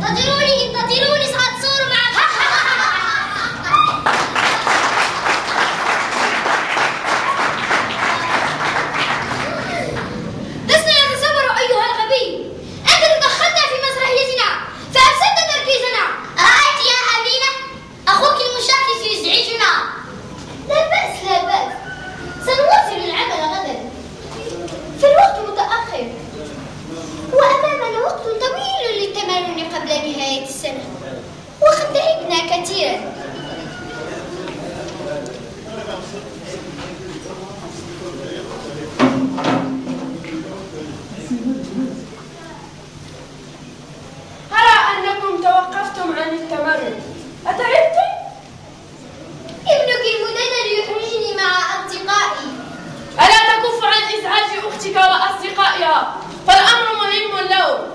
انتظروني سأتصور معكم. لسنا نتصور أيها الغبي، أنت تدخلت في مسرحيتنا فأفسدت تركيزنا. أرأيت يا أمينة؟ أخوك المشاكس يزعجنا. لا بأس سنواصل العمل غدا، فالوقت متأخر وأمامنا وقت طويل للتمرن قبل نهاية السنة، وقد تعبنا كثيرا. أرى أنكم توقفتم عن التمرن، أتعبتم؟ ابنك المدلل يحرجني مع أصدقائي. ألا تكف عن إزعاج أختك وأصدقائها، فالأمر مهم له.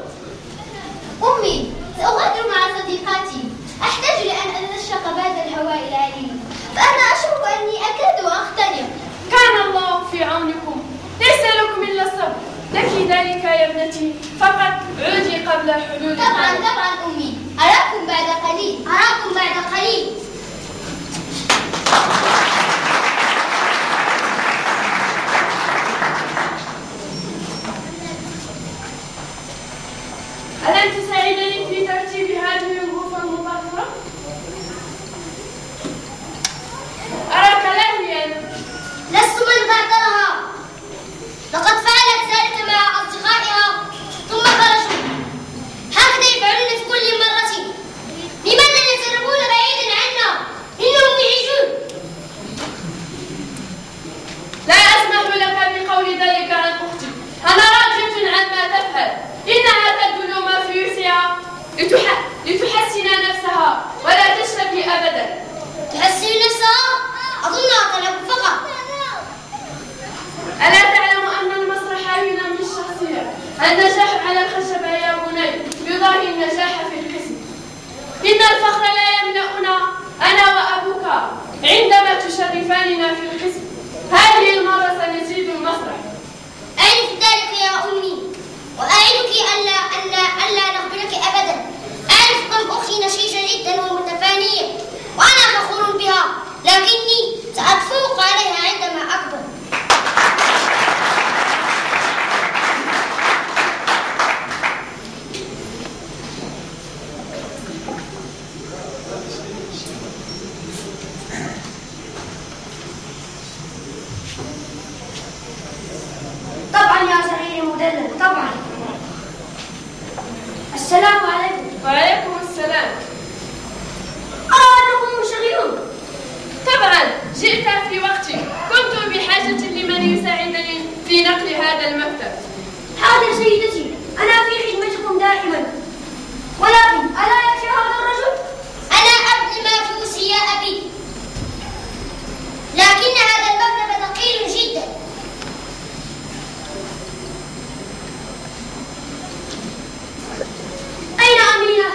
أمي، سأغادر مع صديقاتي، أحتاج لأن أتنشق بعد الهواء العليل، فأنا أشعر أني أكاد أختنق. كان الله في عونكم، ليس لكم إلا الصبر. لك ذلك يا ابنتي، فقط عودي قبل حلول طبعا أمي، أراكم بعد قليل. ألا تساعدني في ترتيب هذه الغرفة المطهرة؟ أراك لاهيا. لست من بعثرها، لقد فعلت ذلك مع أصدقائها ثم خرجوا. هكذا يفعلون في كل مرة. لماذا يذهبون بعيدا عنا؟ إنهم يعيشون. لا أسمح لك بقول ذلك عن أختي، أنا راجعة عما تفعل. إنها تبذل ما في وسعها لتحسن نفسها ولا تشتكي أبدا. تحسن نفسها؟ أظنها طلب فقط. ألا تعلم أن المسرح ينمي الشخصية؟ النجاح على الخشبة يا بني يضاهي النجاح في القسم. إن الفخر لا يملأنا أنا وأبوك عندما تشرفاننا في القسم. هذه المرة سنزيد المسرح. أعرف ذلك يا أمي، وأعدك ألا نخبرك أبدا. أعرف كم أختي نشيجة جدا ومتفانية، وأنا فخور بها، لكني سأتفوق عليها عندما أكبر. طبعا يا صغيري مدلل، طبعا. السلام عليكم. وعليكم السلام. أنكم منشغلون. طبعا جئت في وقتي، كنت بحاجة لمن يساعدني في نقل هذا المكتب. حاضر سيدتي، أنا في خدمتكم دائما. ولكن ألا يكفي هذا الرجل؟ أنا أبذل ما في وسعي يا أبي، لكن هذا المبلغ ثقيل جدا. أين أمينة؟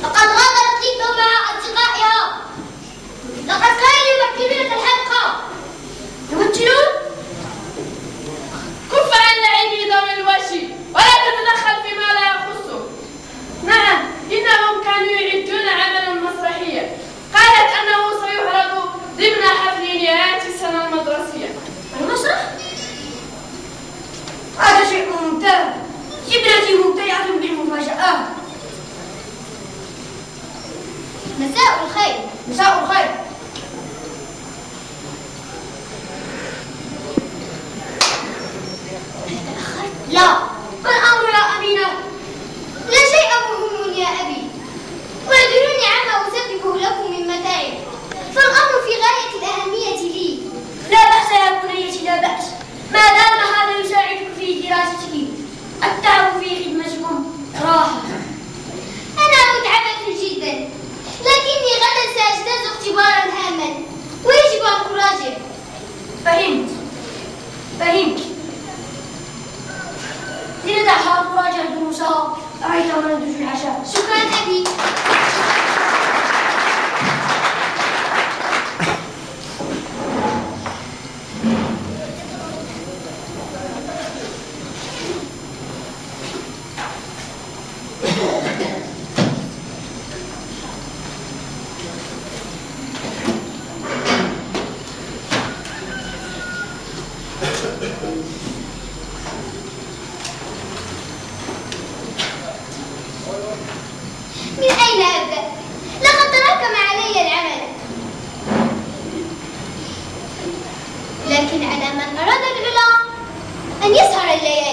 لقد غادرت ليبيا مع أصدقائها. لقد كانوا يمثلون الحلقة. يمثلون؟ كف عن لعبي ذوي الوشي ولا تتدخل فيما لا يخصك. نعم، إنهم كانوا يعدون عملا مسرحيا، قالت أنه سيعرض ضمن حفل نهاية السنة المدرسية. المسرح؟ هذا شيء ممتاز. ابنتي ممتعة بالمفاجآت. مساء الخير. مساء الخير. لا، ما الأمر يا أمينة؟ لا شيء مهم يا أبي، واعذروني عما أسببه لكم من متاعب، فالأمر في غاية الأهمية لي. لا بأس يا بنيتي، لا بأس، ما دام هذا يساعدك في دراستك. التعب في خدمتكم راحة. أنا متعبة جدا، لكني غدا سأجتاز اختبارا هاما ويجب أن أراجع. فهمت. لندع هذا مراجعة دروسها. أريد أن ندرس العشاء. شكرا أبي. أن يسهر الليالي